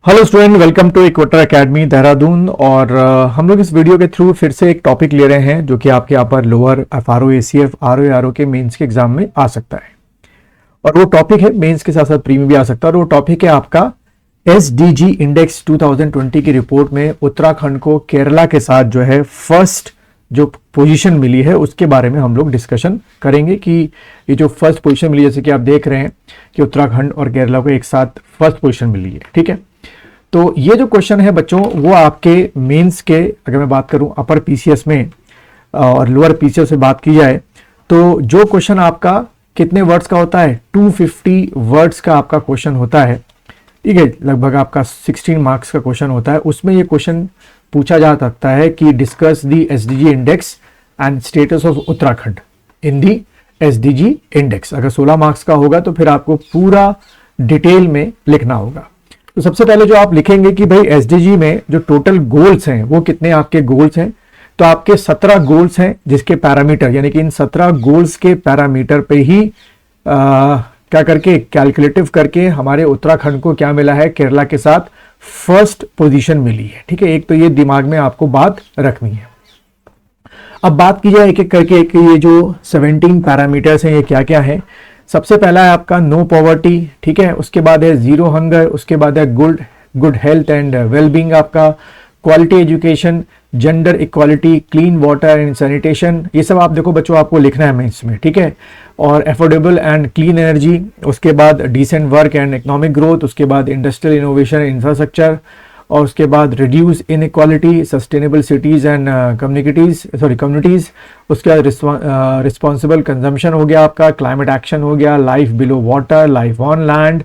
Hello student, welcome to Equator Academy Dehradun. और हम लोग इस वीडियो के थ्रू फिर से एक टॉपिक ले रहे हैं जो कि आपके यहाँ पर लोअर FRO ACF RO के मेंस के एग्जाम में आ सकता है। और वो टॉपिक है, मेंस के साथ साथ प्री में भी आ सकता है। और वो टॉपिक है आपका SDG इंडेक्स 2020 की रिपोर्ट में उत्तराखंड को केरला के साथ जो है फर्स्ट जो पोजीशन मिली है उसके बारे में हम लोग डिस्कशन करेंगे कि ये जो फर्स्ट पोजीशन मिली, जैसे कि आप देख रहे हैं कि उत्तराखंड और केरला को एक साथ फर्स्ट पोजीशन मिली है। ठीक है, तो ये जो क्वेश्चन है बच्चों वो आपके मेंस के, अगर मैं बात करूं अपर PCS में और लोअर PCS से बात की जाए तो जो क्वेश्चन आपका कितने वर्ड्स का होता है, 250 वर्ड्स का आपका क्वेश्चन होता है। ठीक है, लगभग आपका 16 मार्क्स का क्वेश्चन होता है। उसमें ये क्वेश्चन पूछा जा सकता है कि discuss the SDG index and status of Uttarakhand in the SDG index. अगर 16 मार्क्स का होगा तो फिर आपको पूरा डिटेल में लिखना होगा। तो सबसे पहले जो आप लिखेंगे कि भाई SDG में जो टोटल गोल्स हैं वो कितने आपके गोल्स हैं, तो आपके 17 गोल्स हैं जिसके पैरामीटर, यानी कि इन 17 गोल्स के पैरामीटर पे ही क्या करके कैलकुलेटिव करके हमारे उत्तराखंड को क्या मिला है, केरला के साथ फर्स्ट पोजीशन मिली है। ठीक है, एक तो ये दिमाग में आपको बात रखनी है। अब बात की जाए एक एक करके ये जो 17 पैरामीटर्स हैं ये क्या क्या है। सबसे पहला है आपका नो पॉवर्टी। ठीक है, उसके बाद है जीरो हंगर, उसके बाद है गुड हेल्थ एंड वेलबींग, आपका quality education, gender equality, clean water and sanitation. ये सब आप देखो बच्चों आपको लिखना है मेंस में। ठीक है, और एफोर्डेबल एंड क्लीन एनर्जी, उसके बाद decent work and economic growth, उसके बाद इंडस्ट्रियल इनोवेशन इंफ्रास्ट्रक्चर, और उसके बाद reduce inequality, sustainable cities and communities, उसके बाद रिस्पॉन्सिबल कंजम्पशन हो गया आपका, क्लाइमेट एक्शन हो गया, life below water, life on land,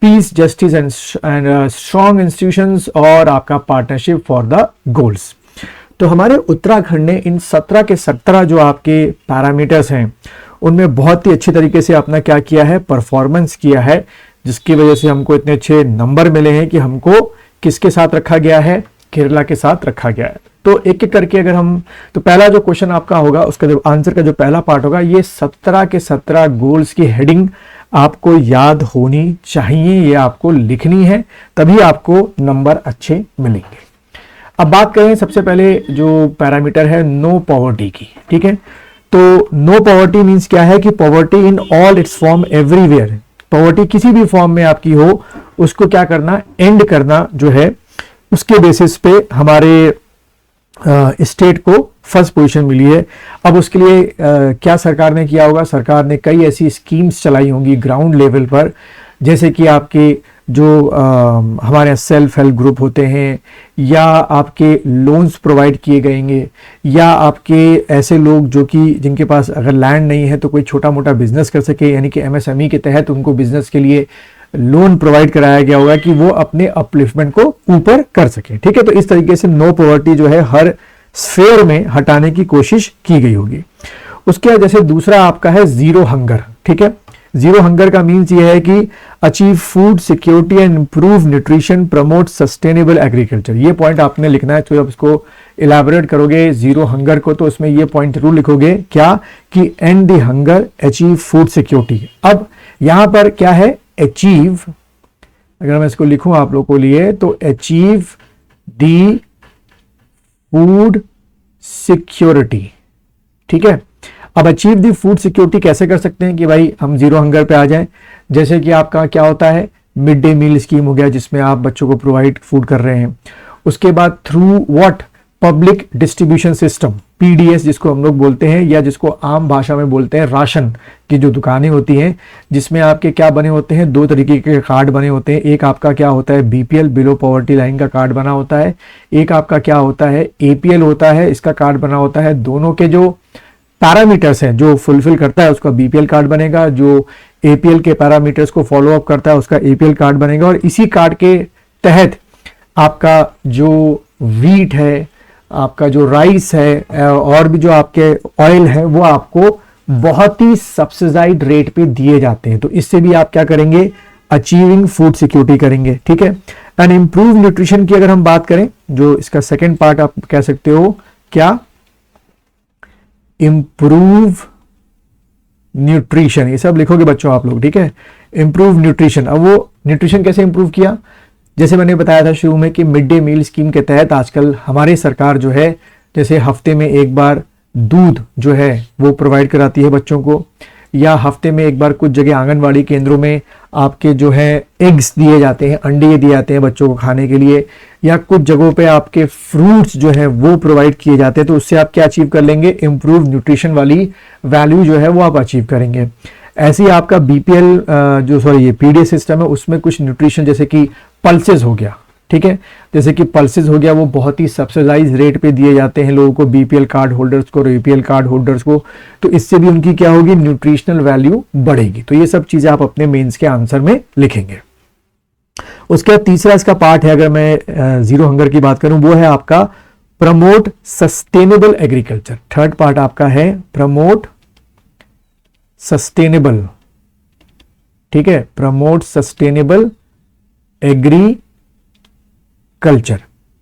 piece justice and strong institutions, और आपका पार्टनरशिप फॉर द गोल्स। तो हमारे उत्तराखंड ने इन 17 के 17 जो आपके पैरामीटर्स हैं उनमें बहुत ही अच्छी तरीके से अपना क्या किया है, परफॉर्मेंस किया है, जिसकी वजह से हमको इतने अच्छे नंबर मिले हैं कि हमको किसके साथ रखा गया है, केरला के साथ रखा गया है। तो एक एक करके अगर हम, तो पहला जो क्वेश्चन आपका होगा उसका जो आंसर का जो पहला पार्ट होगा, ये 17 के 17 गोल्स की हेडिंग आपको याद होनी चाहिए, ये आपको लिखनी है, तभी आपको नंबर अच्छे मिलेंगे। अब बात करें सबसे पहले जो पैरामीटर है नो पॉवर्टी की। ठीक है, तो नो पॉवर्टी मीन्स क्या है कि poverty in all it's form everywhere, poverty किसी भी फॉर्म में आपकी हो उसको क्या करना, एंड करना जो है, उसके बेसिस पे हमारे स्टेट को फर्स्ट पोजीशन मिली है। अब उसके लिए क्या सरकार ने किया होगा, सरकार ने कई ऐसी स्कीम्स चलाई होंगी ग्राउंड लेवल पर, जैसे कि आपके जो हमारे सेल्फ हेल्प ग्रुप होते हैं, या आपके लोन्स प्रोवाइड किए गएंगे, या आपके ऐसे लोग जो कि जिनके पास अगर लैंड नहीं है तो कोई छोटा मोटा बिजनेस कर सके, यानी कि MSME के तहत उनको बिजनेस के लिए लोन प्रोवाइड कराया गया होगा कि वो अपने अपलिफ्टमेंट को ऊपर कर सके। ठीक है, तो इस तरीके से नो पॉवर्टी जो है हर स्फेयर में हटाने की कोशिश की गई होगी। उसके बाद जैसे दूसरा आपका है जीरो हंगर। ठीक है, जीरो हंगर का मीन्स ये है कि achieve food security and improve nutrition, promote sustainable agriculture. ये पॉइंट आपने लिखना है। तो जब इसको इलेबोरेट करोगे जीरो हंगर को, तो उसमें ये पॉइंट जरूर लिखोगे क्या, कि and the hunger, achieve food security. अब यहां पर क्या है, अचीव, अगर मैं इसको लिखूं आप लोगों को लिए, तो अचीव द फूड सिक्योरिटी। ठीक है, अब अचीव दी फूड सिक्योरिटी कैसे कर सकते हैं कि भाई हम जीरो हंगर पे आ जाएं। जैसे कि आपका क्या होता है, मिड डे मील स्कीम हो गया जिसमें आप बच्चों को प्रोवाइड फूड कर रहे हैं। उसके बाद through what, public distribution system, PDS जिसको हम लोग बोलते हैं, या जिसको आम भाषा में बोलते हैं राशन की जो दुकानें होती हैं, जिसमें आपके क्या बने होते हैं, दो तरीके के कार्ड बने होते हैं। एक आपका क्या होता है, BPL बिलो पॉवर्टी लाइन का कार्ड बना होता है, एक आपका क्या होता है, APL होता है, इसका कार्ड बना होता है। दोनों के जो पैरामीटर्स हैं जो फुलफिल करता है उसका BPL कार्ड बनेगा, जो APL के पैरामीटर्स को फॉलो अप करता है उसका APL कार्ड बनेगा। और इसी कार्ड के तहत आपका जो व्हीट है, आपका जो राइस है, और भी जो आपके ऑयल है, वो आपको बहुत ही सब्सिडाइज्ड रेट पे दिए जाते हैं। तो इससे भी आप क्या करेंगे, अचीविंग फूड सिक्योरिटी करेंगे। ठीक है, एंड इंप्रूव न्यूट्रिशन की अगर हम बात करें, जो इसका सेकेंड पार्ट आप कह सकते हो क्या, इंप्रूव न्यूट्रिशन। ये सब लिखोगे बच्चों आप लोग। ठीक है, इंप्रूव न्यूट्रिशन। अब वो न्यूट्रिशन कैसे इंप्रूव किया, जैसे मैंने बताया था शुरू में कि मिड डे मील स्कीम के तहत आजकल हमारी सरकार जो है जैसे हफ्ते में एक बार दूध जो है वो प्रोवाइड कराती है बच्चों को, या हफ्ते में एक बार कुछ जगह आंगनवाड़ी केंद्रों में आपके जो है एग्स दिए जाते हैं, अंडे दिए जाते हैं बच्चों को खाने के लिए, या कुछ जगहों पे आपके फ्रूट्स जो है वो प्रोवाइड किए जाते हैं। तो उससे आप क्या अचीव कर लेंगे, इम्प्रूव न्यूट्रिशन वाली वैल्यू जो है वो आप अचीव करेंगे। ऐसे ही आपका बीपीएल ये पीडीए सिस्टम है, उसमें कुछ न्यूट्रिशन जैसे कि पल्सेस हो गया, ठीक है, जैसे कि पल्सेस हो गया वो बहुत ही सब्सिडाइज रेट पे दिए जाते हैं लोगों को, बीपीएल कार्ड होल्डर्स को, एपीएल कार्ड होल्डर्स को। तो इससे भी उनकी क्या होगी, न्यूट्रिशनल वैल्यू बढ़ेगी। तो ये सब चीजें आप अपने मेंस के आंसर में लिखेंगे। उसके बाद तीसरा इसका पार्ट है, अगर मैं जीरो हंगर की बात करूं, वो है आपका promote sustainable agriculture. Third part आपका है प्रमोट सस्टेनेबल, ठीक है, प्रमोट सस्टेनेबल एग्रीकल्चर।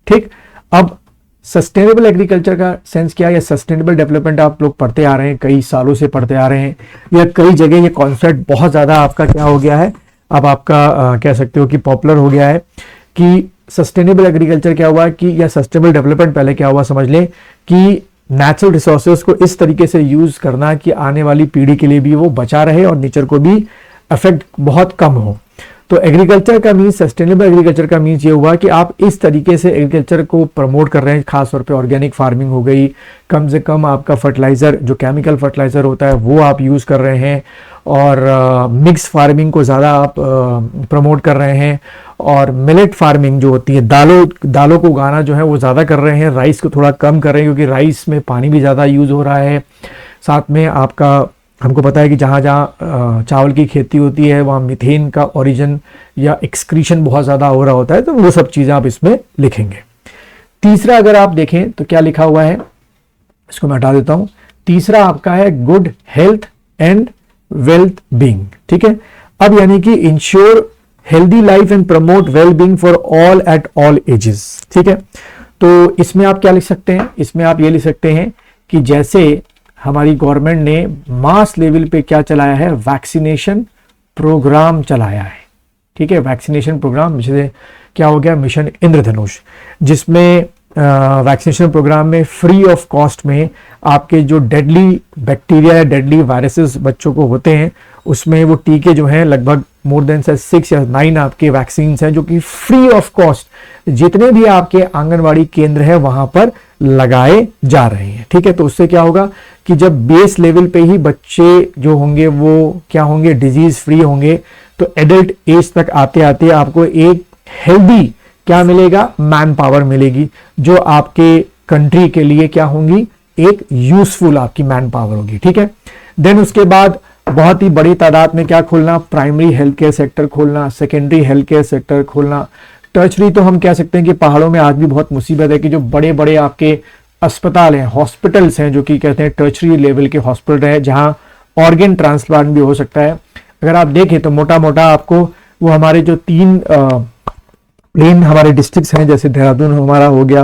ठीक, अब सस्टेनेबल एग्रीकल्चर का सेंस क्या है, या सस्टेनेबल डेवलपमेंट आप लोग पढ़ते आ रहे हैं, कई सालों से पढ़ते आ रहे हैं, या कई जगह ये कॉन्सेप्ट बहुत ज्यादा आपका क्या हो गया है, अब आपका कह सकते हो कि पॉपुलर हो गया है कि सस्टेनेबल एग्रीकल्चर क्या हुआ कि, या सस्टेनेबल डेवलपमेंट पहले क्या हुआ समझ लें कि नेचुरल रिसोर्सेज को इस तरीके से यूज करना कि आने वाली पीढ़ी के लिए भी वो बचा रहे और नेचर को भी इफेक्ट बहुत कम हो। तो एग्रीकल्चर का मीन्स, सस्टेनेबल एग्रीकल्चर का मीन्स ये हुआ कि आप इस तरीके से एग्रीकल्चर को प्रमोट कर रहे हैं, खासतौर पे ऑर्गेनिक फार्मिंग हो गई, कम से कम आपका फर्टिलाइजर जो केमिकल फर्टिलाइजर होता है वो आप यूज कर रहे हैं, और मिक्स फार्मिंग को ज़्यादा आप प्रमोट कर रहे हैं, और मिलेट फार्मिंग जो होती है, दालों को उगाना जो है वो ज़्यादा कर रहे हैं, राइस को थोड़ा कम कर रहे हैं क्योंकि राइस में पानी भी ज़्यादा यूज़ हो रहा है। साथ में आपका हमको पता है कि जहाँ जहाँ चावल की खेती होती है वहाँ मीथेन का ओरिजिन या एक्सक्रीशन बहुत ज़्यादा हो रहा होता है, तो वो सब चीज़ें आप इसमें लिखेंगे। तीसरा अगर आप देखें तो क्या लिखा हुआ है, इसको मैं हटा देता हूँ। तीसरा आपका है good health and wealth being, ठीक है। अब यानी कि ensure healthy life and promote well being for all at all ages, ठीक है। तो इसमें आप क्या लिख सकते हैं, इसमें आप ये लिख सकते हैं कि जैसे हमारी गवर्नमेंट ने मास लेवल पे क्या चलाया है, वैक्सीनेशन प्रोग्राम चलाया है, ठीक है। वैक्सीनेशन प्रोग्राम जैसे क्या हो गया, मिशन इंद्रधनुष, जिसमें वैक्सीनेशन प्रोग्राम में फ्री ऑफ कॉस्ट में आपके जो डेडली बैक्टीरिया या डेडली वायरसेस बच्चों को होते हैं उसमें वो टीके जो हैं लगभग मोर देन 6 या 9 आपके वैक्सीन हैं जो कि फ्री ऑफ कॉस्ट जितने भी आपके आंगनवाड़ी केंद्र है वहां पर लगाए जा रहे हैं, ठीक है। तो उससे क्या होगा कि जब बेस लेवल पे ही बच्चे जो होंगे वो क्या होंगे, डिजीज फ्री होंगे, तो एडल्ट एज तक आते आते आपको एक हेल्दी क्या मिलेगा, मैन पावर मिलेगी, जो आपके कंट्री के लिए क्या होंगी, एक यूजफुल आपकी मैन पावर होगी, ठीक है। देन उसके बाद बहुत ही बड़ी तादाद में क्या खोलना, प्राइमरी हेल्थ केयर सेक्टर खोलना, सेकेंडरी हेल्थ केयर सेक्टर खोलना। टर्चरी तो हम कह सकते हैं कि पहाड़ों में आज भी बहुत मुसीबत है कि जो बड़े बड़े आपके अस्पताल हैं, हॉस्पिटल्स हैं, जो कि कहते हैं टर्चरी लेवल के हॉस्पिटल है जहां ऑर्गन ट्रांसप्लांट भी हो सकता है। अगर आप देखें तो मोटा मोटा आपको वो हमारे जो 3 प्लेन हमारे डिस्ट्रिक्ट्स हैं, जैसे देहरादून हमारा हो गया,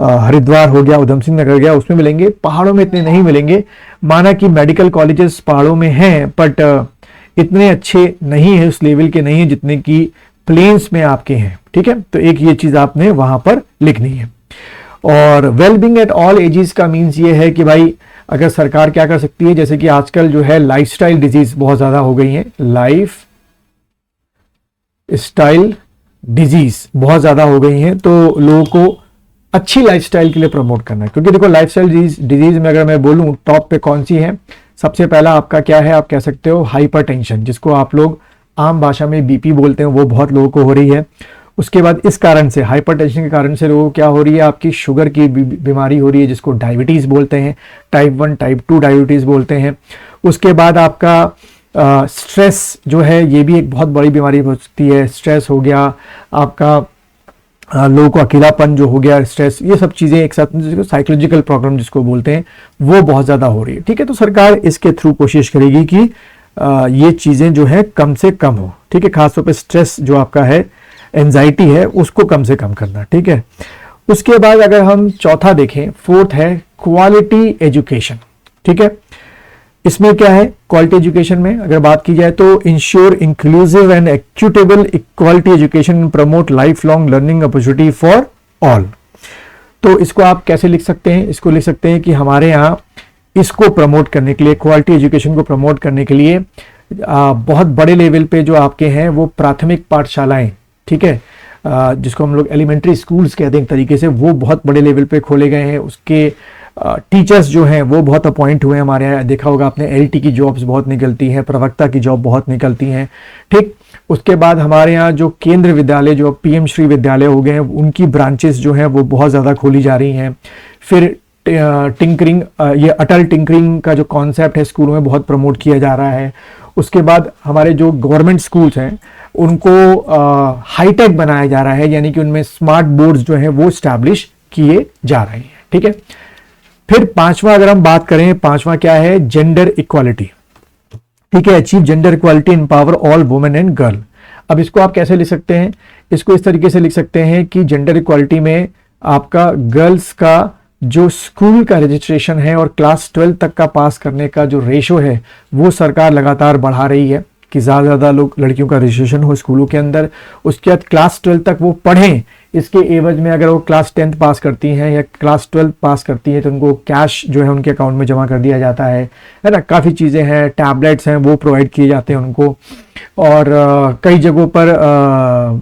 हरिद्वार हो गया, उधम सिंह नगर गया, उसमें मिलेंगे। पहाड़ों में इतने नहीं मिलेंगे। माना कि मेडिकल कॉलेजेस पहाड़ों में हैं बट इतने अच्छे नहीं है, उस लेवल के नहीं है जितने कि प्लेन्स में आपके हैं, ठीक है। तो एक ये चीज आपने वहां पर लिखनी है। और वेलबींग एट ऑल एजेस का मीन्स ये है कि भाई अगर सरकार क्या कर सकती है, जैसे कि आजकल जो है लाइफस्टाइल डिजीज बहुत ज्यादा हो गई है, लाइफ स्टाइल डिजीज बहुत ज्यादा हो गई हैं, तो लोगों को अच्छी लाइफस्टाइल के लिए प्रमोट करना है। क्योंकि देखो लाइफस्टाइल डिजीज में अगर मैं बोलूं टॉप पे कौन सी है, सबसे पहला आपका क्या है, आप कह सकते हो हाइपरटेंशन, जिसको आप लोग आम भाषा में बीपी बोलते हैं, वो बहुत लोगों को हो रही है। उसके बाद इस कारण से, हाइपरटेंशन के कारण से लोगों को क्या हो रही है, आपकी शुगर की बीमारी हो रही है, जिसको डायबिटीज बोलते हैं, टाइप 1 टाइप 2 डायबिटीज बोलते हैं। उसके बाद आपका स्ट्रेस जो है ये भी एक बहुत बड़ी बीमारी हो सकती है। स्ट्रेस हो गया आपका, लोगों को अकेलापन जो हो गया, स्ट्रेस, ये सब चीजें एक साथ साइकोलॉजिकल प्रॉब्लम जिसको बोलते हैं वो बहुत ज्यादा हो रही है, ठीक है। तो सरकार इसके थ्रू कोशिश करेगी कि ये चीजें जो है कम से कम हो, ठीक है। खासतौर पे स्ट्रेस जो आपका है, एंजाइटी है, उसको कम से कम करना, ठीक है। उसके बाद अगर हम चौथा देखें, 4th है क्वालिटी एजुकेशन, ठीक है। इसमें क्या है, क्वालिटी एजुकेशन में अगर बात की जाए तो ensure inclusive and equitable equality education and promote life long learning opportunity for all. तो इसको आप कैसे लिख सकते हैं, इसको लिख सकते हैं कि हमारे यहाँ इसको प्रमोट करने के लिए, क्वालिटी एजुकेशन को प्रमोट करने के लिए बहुत बड़े लेवल पे जो आपके हैं वो प्राथमिक पाठशालाएं, ठीक है, जिसको हम लोग एलिमेंट्री स्कूल्स कहते हैं एक तरीके से, वो बहुत बड़े लेवल पे खोले गए हैं। उसके टीचर्स जो हैं वो बहुत अपॉइंट हुए हैं हमारे यहाँ। देखा होगा आपने, एलटी की जॉब्स बहुत निकलती हैं, प्रवक्ता की जॉब बहुत निकलती हैं, ठीक। उसके बाद हमारे यहाँ जो केंद्र विद्यालय, जो पीएम श्री विद्यालय हो गए हैं, उनकी ब्रांचेस जो हैं वो बहुत ज़्यादा खोली जा रही हैं। फिर टिंकरिंग, ये अटल टिंकरिंग का जो कॉन्सेप्ट है स्कूलों में बहुत प्रमोट किया जा रहा है। उसके बाद हमारे जो गवर्नमेंट स्कूल्स हैं उनको हाईटेक बनाया जा रहा है, यानी कि उनमें स्मार्ट बोर्ड्स जो हैं वो स्टैब्लिश किए जा रहे हैं, ठीक है। फिर पांचवा अगर हम बात करें, पांचवा क्या है, जेंडर इक्वालिटी, ठीक है, achieve gender equality, empower all women and girl. अब इसको आप कैसे लिख सकते हैं, इसको इस तरीके से लिख सकते हैं कि जेंडर इक्वालिटी में आपका गर्ल्स का जो स्कूल का रजिस्ट्रेशन है और क्लास 12 तक का पास करने का जो रेशो है वो सरकार लगातार बढ़ा रही है कि ज़्यादा लोग, लड़कियों का रजिस्ट्रेशन हो स्कूलों के अंदर। उसके बाद क्लास 12 तक वो पढ़ें, इसके एवज में अगर वो क्लास 10th पास करती हैं या क्लास 12 पास करती हैं तो उनको कैश जो है उनके अकाउंट में जमा कर दिया जाता है ना। काफ़ी चीज़ें हैं, टैबलेट्स हैं वो प्रोवाइड किए जाते हैं उनको। और कई जगहों पर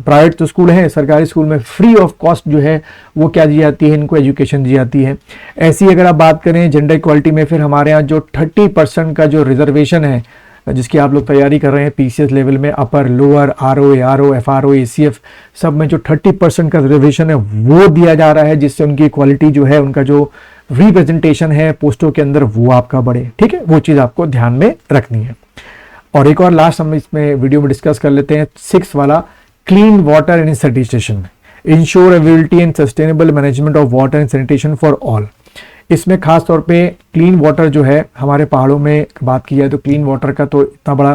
प्राइवेट तो स्कूल हैं, सरकारी स्कूल में फ्री ऑफ कॉस्ट जो है वो क्या दी जाती है, इनको एजुकेशन दी जाती है। ऐसी अगर आप बात करें जेंडर इक्वालिटी में, फिर हमारे यहाँ जो 30% का जो रिजर्वेशन है, जिसकी आप लोग तैयारी कर रहे हैं पीसीएस लेवल में, upper lower RO ARO FRO ACF सब में जो 30% का रिजर्वेशन है वो दिया जा रहा है, जिससे उनकी क्वालिटी जो है, उनका जो रिप्रेजेंटेशन है पोस्टों के अंदर वो आपका बढ़े, ठीक है। वो चीज़ आपको ध्यान में रखनी है। और एक और लास्ट हम इसमें वीडियो में डिस्कस कर लेते हैं, 6 वाला, clean water and sanitation, ensure availability and sustainable management of water and sanitation for all. इसमें खास तौर पे क्लीन वाटर जो है हमारे पहाड़ों में बात की जाए तो क्लीन वाटर का तो इतना बड़ा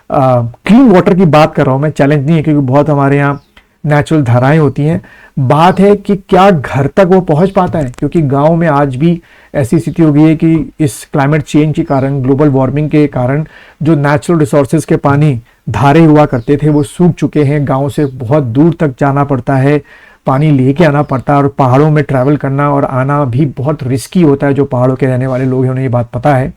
क्लीन वाटर की बात कर रहा हूँ मैं, चैलेंज नहीं है क्योंकि बहुत हमारे यहाँ नेचुरल धाराएं होती हैं। बात है कि क्या घर तक वो पहुंच पाता है, क्योंकि गांव में आज भी ऐसी स्थिति हो गई है कि इस क्लाइमेट चेंज के कारण, ग्लोबल वार्मिंग के कारण जो नेचुरल रिसोर्सेज के पानी धारे हुआ करते थे वो सूख चुके हैं। गांव से बहुत दूर तक जाना पड़ता है, पानी लेके आना पड़ता है, और पहाड़ों में ट्रैवल करना और आना भी बहुत रिस्की होता है। जो पहाड़ों के रहने वाले लोग हैं उन्हें ये बात पता है।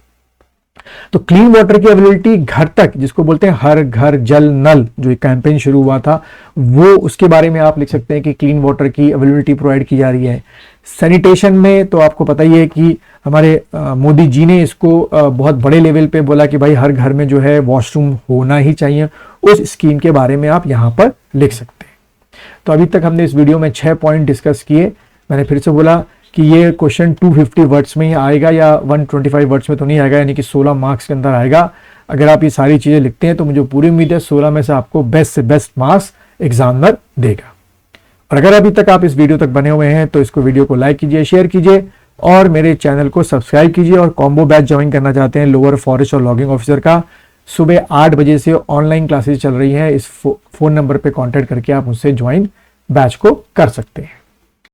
तो क्लीन वाटर की अवेलेबिलिटी घर तक, जिसको बोलते हैं हर घर जल नल, जो एक कैंपेन शुरू हुआ था, वो उसके बारे में आप लिख सकते हैं कि क्लीन वाटर की अवेलेबिलिटी प्रोवाइड की जा रही है। सैनिटेशन में तो आपको पता ही है कि हमारे मोदी जी ने इसको बहुत बड़े लेवल पे बोला कि भाई हर घर में जो है वॉशरूम होना ही चाहिए। उस स्कीम के बारे में आप यहाँ पर लिख सकते हैं। तो अभी तक हमने इस वीडियो में 6 पॉइंट डिस्कस किए। मैंने फिर से बोला कि ये क्वेश्चन 250 वर्ड्स में ही आएगा या 125 वर्ड्स में तो नहीं आएगा, यानी कि 16 मार्क्स के अंदर आएगा। अगर आप ये सारी चीज़ें लिखते हैं तो मुझे पूरी उम्मीद है 16 में से आपको बेस्ट से बेस्ट मार्क्स एग्जामिनर देगा। और अगर अभी तक आप इस वीडियो तक बने हुए हैं तो इसको वीडियो को लाइक कीजिए, शेयर कीजिए और मेरे चैनल को सब्सक्राइब कीजिए। और कॉम्बो बैच ज्वाइन करना चाहते हैं लोअर फॉरेस्ट और लॉगिंग ऑफिसर का, सुबह 8 बजे से ऑनलाइन क्लासेस चल रही हैं। इस फ़ोन नंबर पर कॉन्टैक्ट करके आप मुझसे ज्वाइन बैच को कर सकते हैं।